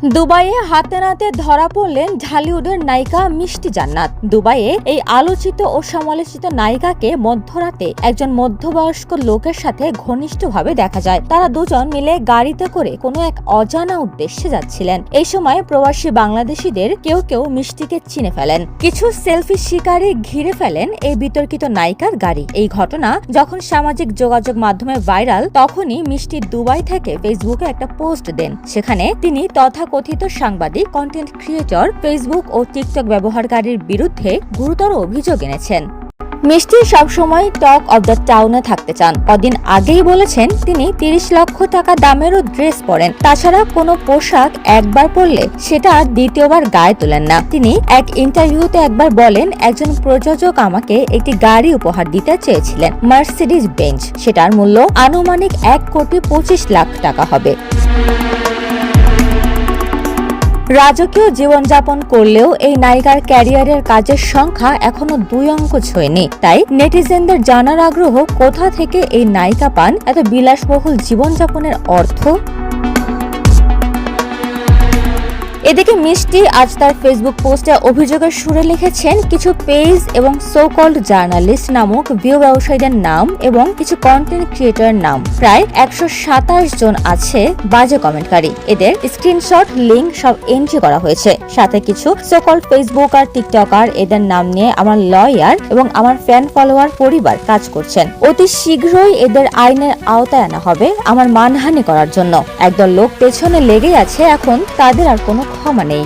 দুবাইয়ে হাতে নাতে ধরা পড়লেন ঢালিউডের নায়িকা মিষ্টি জান্নাত। দুবাইয়ে এই আলোচিত ও সমালোচিত নায়িকাকে মধ্যরাতে একজন মধ্যবয়স্ক লোকের সাথে ঘনিষ্ঠভাবে দেখা যায়। তারা দুজন মিলে গাড়িতে করে কোনো এক অজানা উদ্দেশ্যে যাচ্ছিলেন। এই সময় প্রবাসী বাংলাদেশিদের কেউ কেউ মিষ্টিকে চিনে ফেলেন। কিছু সেলফি শিকারী ঘিরে ফেলেন এই বিতর্কিত নায়িকার গাড়ি। এই ঘটনা যখন সামাজিক যোগাযোগ মাধ্যমে ভাইরাল, তখনই মিষ্টি দুবাই থেকে ফেসবুকে একটা পোস্ট দেন। সেখানে তিনি তথাকথিত সাংবাদিক, কন্টেন্ট ক্রিয়েটর, ফেসবুক ও টিকটক ব্যবহারকারীর বিরুদ্ধে গুরুতর অভিযোগ এনেছেন। মিষ্টি সবসময় টক অব দ্য টাউনে থাকতে চান। কদিন আগেই বলেছেন তিনি 30 লক্ষ টাকা দামেরও ড্রেস পরেন। তাছাড়া কোনো পোশাক একবার পরলে সেটা দ্বিতীয়বার গায়ে তোলেন না। তিনি এক ইন্টারভিউতে একবার বলেন, একজন প্রযোজক আমাকে একটি গাড়ি উপহার দিতে চেয়েছিলেন, মার্সিডিজ বেঞ্জ। সেটার মূল্য আনুমানিক 1,25,00,000 টাকা হবে। রাজকীয় জীবনযাপন করলেও এই নায়িকার ক্যারিয়ারের কাজের সংখ্যা এখনো 2 অঙ্ক ছোঁয়নি। তাই নেটিজেনদের জানার আগ্রহ, কোথা থেকে এই নায়িকা পান এত বিলাসবহুল জীবনযাপনের অর্থ। এদিকে মিষ্টি আজ তার ফেসবুক পোস্টে অভিযোগের সুরে লিখেছেন, কিছু পেজ এবং সো কল্ড জার্নালিস্ট নামক ভিউ ব্যবসায়ীদের নাম এবং কিছু কন্টেন্ট ক্রিয়েটরের নাম। প্রায় 127 জন আছে বাজে কমেন্টকারী। এদের স্ক্রিনশট, লিঙ্ক সব এন্ট্রি করা হয়েছে। সাথে কিছু সো কল্ড ফেসবুক আর টিকটকার, এদের নাম নিয়ে আমার লয়ার এবং আমার ফ্যান ফলোয়ার পরিবার কাজ করছেন। অতি শীঘ্রই এদের আইনের আওতায় আনা হবে আমার মানহানি করার জন্য। একদল লোক পেছনে লেগে আছে, এখন তাদের আর কোনো ক্ষমা নেই।